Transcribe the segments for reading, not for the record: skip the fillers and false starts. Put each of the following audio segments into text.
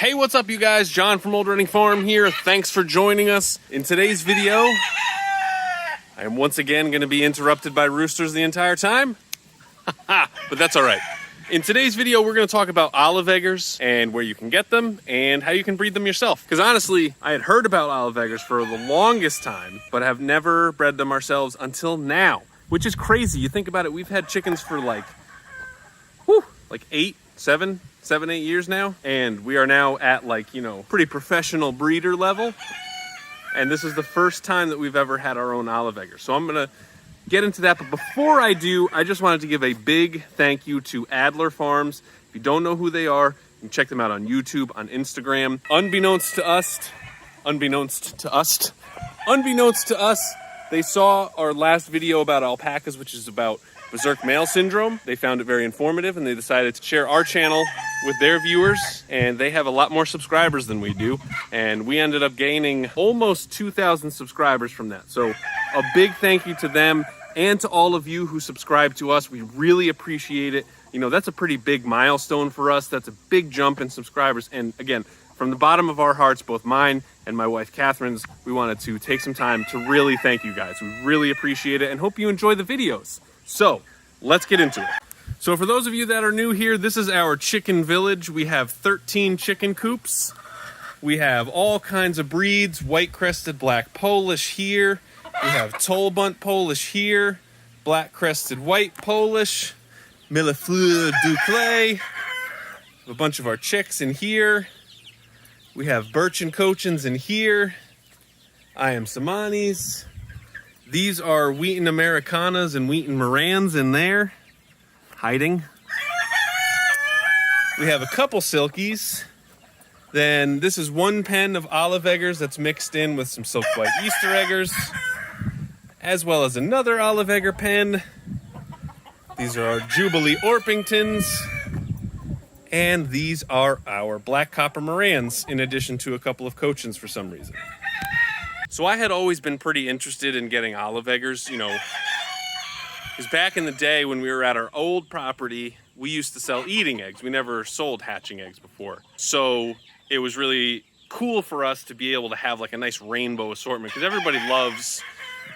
Hey, what's up, you guys? John from Old Running Farm here. Thanks for joining us. In today's video, I am once again going to be interrupted by roosters the entire time. But that's all right. In today's video, we're going to talk about olive eggers and where you can get them and how you can breed them yourself. Because honestly, I had heard about olive eggers for the longest time, but have never bred them ourselves until now, which is crazy. You think about it, we've had chickens for like 7, 8 years now, and we are now at pretty professional breeder level. And this is the first time that we've ever had our own olive eggers. So I'm gonna get into that, but before I do, I just wanted to give a big thank you to Adler Farms. If you don't know who they are, you can check them out on YouTube, on Instagram. Unbeknownst to us, they saw our last video about alpacas, which is about berserk male syndrome. They found it very informative, and they decided to share our channel with their viewers, and they have a lot more subscribers than we do, and we ended up gaining almost 2,000 subscribers from that. So a big thank you to them and to all of you who subscribe to us. We really appreciate it. You know, that's a pretty big milestone for us. That's a big jump in subscribers. And again, from the bottom of our hearts, both mine and my wife Catherine's, we wanted to take some time to really thank you guys. We really appreciate it and hope you enjoy the videos. So let's get into it. So for those of you that are new here, this is our chicken village. We have 13 chicken coops. We have all kinds of breeds, white-crested black Polish here. We have Tollbunt Polish here, black-crested white Polish, Millefleur du Clay. A bunch of our chicks in here. We have Birchin Cochins in here. I am Samanis. These are Wheaton Americanas and Wheaton Morans in there, hiding. We have a couple Silkies. Then this is one pen of olive eggers that's mixed in with some silk white Easter eggers, as well as another olive egger pen. These are our Jubilee Orpingtons. And these are our black copper Morans, in addition to a couple of Cochins for some reason. So I had always been pretty interested in getting olive eggers, because back in the day when we were at our old property, we used to sell eating eggs. We never sold hatching eggs before. So it was really cool for us to be able to have like a nice rainbow assortment, because everybody loves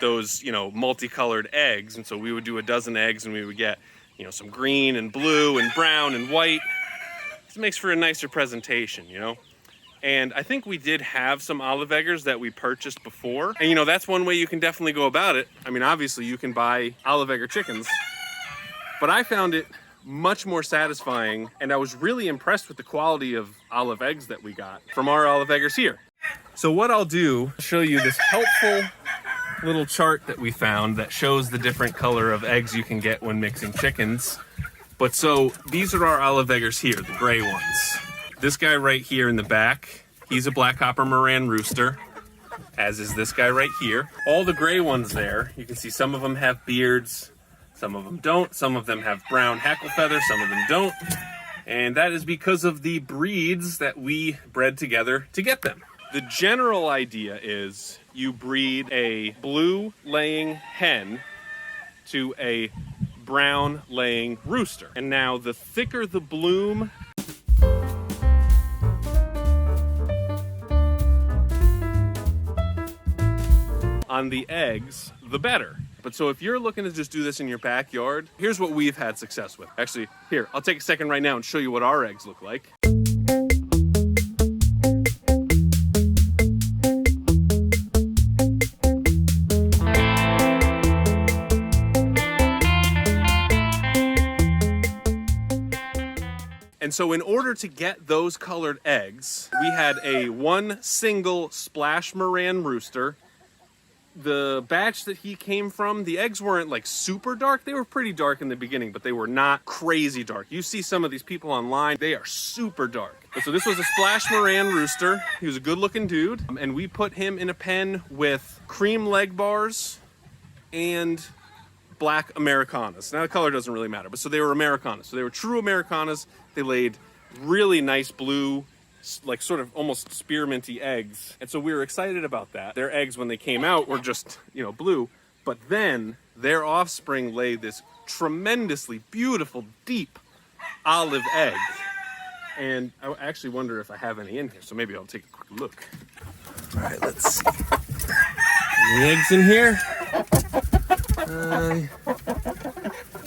those, multicolored eggs. And so we would do a dozen eggs and we would get, some green and blue and brown and white. This makes for a nicer presentation, And I think we did have some olive eggers that we purchased before. And that's one way you can definitely go about it. I mean, obviously you can buy olive egger chickens, but I found it much more satisfying, and I was really impressed with the quality of olive eggs that we got from our olive eggers here. So what I'll do, I'll show you this helpful little chart that we found that shows the different color of eggs you can get when mixing chickens. But so these are our olive eggers here, the gray ones. This guy right here in the back, he's a black copper Moran rooster, as is this guy right here. All the gray ones there, you can see some of them have beards, some of them don't, some of them have brown hackle feathers, some of them don't. And that is because of the breeds that we bred together to get them. The general idea is you breed a blue laying hen to a brown laying rooster. And now the thicker the bloom, on the eggs, the better. But so if you're looking to just do this in your backyard, here's what we've had success with. Actually, here, I'll take a second right now and show you what our eggs look like. And so in order to get those colored eggs, we had one single splash Moran rooster. The batch that he came from, the eggs weren't like super dark. They were pretty dark in the beginning, but they were not crazy dark. You see some of these people online, they are super dark. And so this was a splash Moran rooster. He was a good looking dude. And we put him in a pen with cream leg bars and black Americanas. Now the color doesn't really matter, but so they were Americanas. So they were true Americanas. They laid really nice blue, like sort of almost spearminty eggs. And so we were excited about that. Their eggs when they came out were just, blue. But then their offspring laid this tremendously beautiful, deep olive egg. And I actually wonder if I have any in here, so maybe I'll take a quick look. All right, let's see. Any eggs in here? I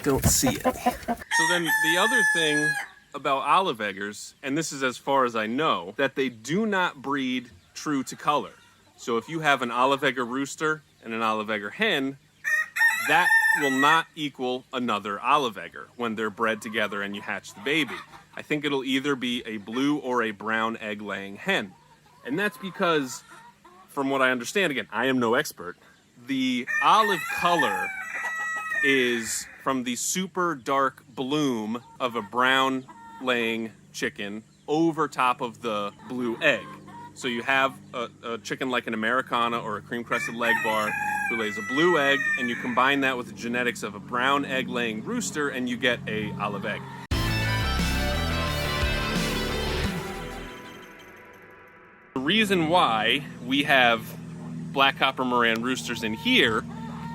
don't see any. So then the other thing about olive eggers, and this is as far as I know, that they do not breed true to color. So if you have an olive egger rooster and an olive egger hen, that will not equal another olive egger when they're bred together and you hatch the baby. I think it'll either be a blue or a brown egg laying hen. And that's because, from what I understand, again, I am no expert, the olive color is from the super dark bloom of a brown laying chicken over top of the blue egg. So you have a chicken like an Americana or a cream crested leg bar who lays a blue egg, and you combine that with the genetics of a brown egg laying rooster and you get a olive egg. The reason why we have black copper Moran roosters in here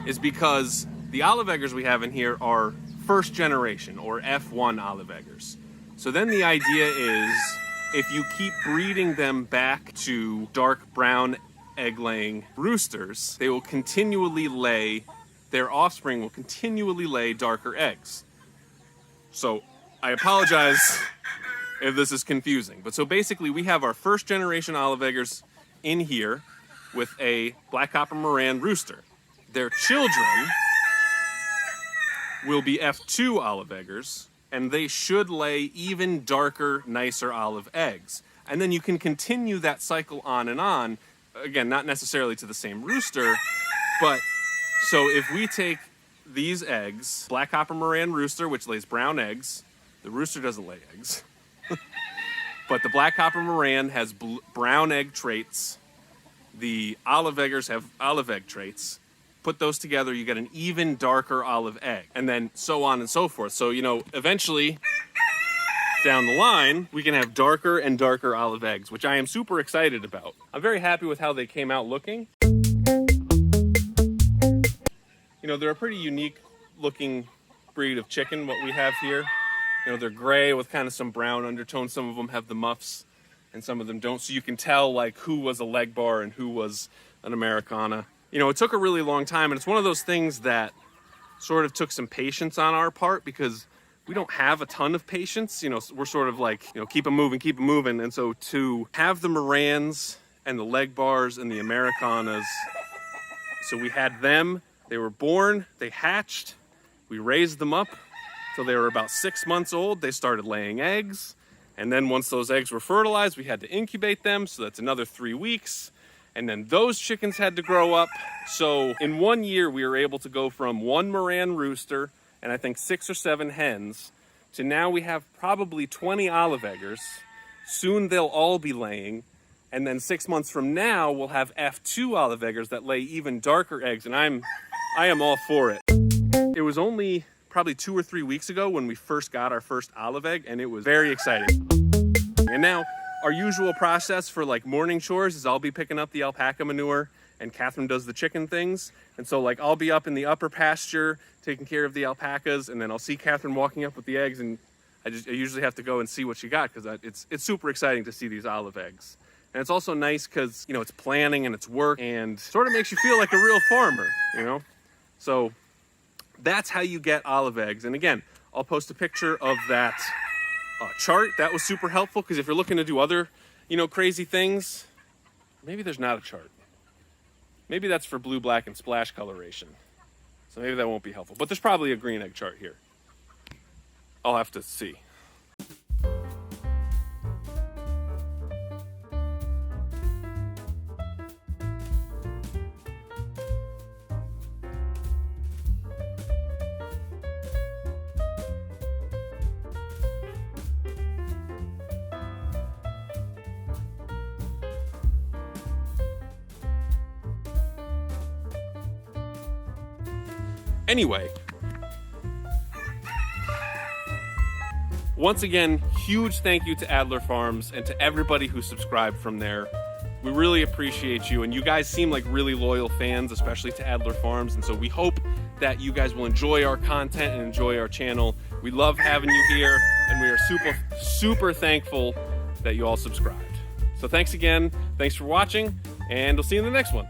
is because the olive eggers we have in here are first generation or F1 olive eggers. So then the idea is, if you keep breeding them back to dark brown egg-laying roosters, they will continually lay, their offspring will continually lay darker eggs. So I apologize if this is confusing, but so basically we have our first generation olive eggers in here with a black copper Moran rooster. Their children will be F2 olive eggers, and they should lay even darker, nicer olive eggs. And then you can continue that cycle on and on. Again, not necessarily to the same rooster, but so if we take these eggs, black copper Moran rooster, which lays brown eggs, the rooster doesn't lay eggs, but the black copper Moran has brown egg traits, the olive eggers have olive egg traits. Put those together, you get an even darker olive egg, and then so on and so forth. So, you know, eventually down the line, we can have darker and darker olive eggs, which I am super excited about. I'm very happy with how they came out looking. You know, they're a pretty unique looking breed of chicken, what we have here. You know, they're gray with kind of some brown undertones. Some of them have the muffs and some of them don't. So you can tell like who was a leg bar and who was an Americana. You know, it took a really long time, and it's one of those things that sort of took some patience on our part because we don't have a ton of patience. You know, we're sort of like, you know, keep them moving, keep them moving. And so to have the Morans and the leg bars and the Americanas, so we had them, they were born, they hatched, we raised them up till they were about 6 months old. They started laying eggs. And then once those eggs were fertilized, we had to incubate them. So that's another 3 weeks. And then those chickens had to grow up. So in 1 year, we were able to go from 1 Moran rooster and I think 6 or 7 hens to now we have probably 20 olive eggers. Soon they'll all be laying. And then 6 months from now, we'll have F2 olive eggers that lay even darker eggs. And I am all for it. It was only probably 2 or 3 weeks ago when we first got our first olive egg, and it was very exciting. And now, our usual process for like morning chores is I'll be picking up the alpaca manure and Catherine does the chicken things. And so like I'll be up in the upper pasture taking care of the alpacas, and then I'll see Catherine walking up with the eggs, and I usually have to go and see what she got because it's super exciting to see these olive eggs. And it's also nice because, you know, it's planning and it's work and sort of makes you feel like a real farmer, you know? So that's how you get olive eggs. And again, I'll post a picture of that chart. That was super helpful because if you're looking to do other, you know, crazy things, maybe there's not a chart. Maybe that's for blue, black, and splash coloration. So maybe that won't be helpful. But there's probably a green egg chart here. I'll have to see. Anyway, once again, huge thank you to Adler Farms and to everybody who subscribed from there. We really appreciate you, and you guys seem like really loyal fans, especially to Adler Farms, and so we hope that you guys will enjoy our content and enjoy our channel We love having you here, and we are super thankful that you all subscribed. So thanks again. Thanks for watching, and we'll see you in the next one.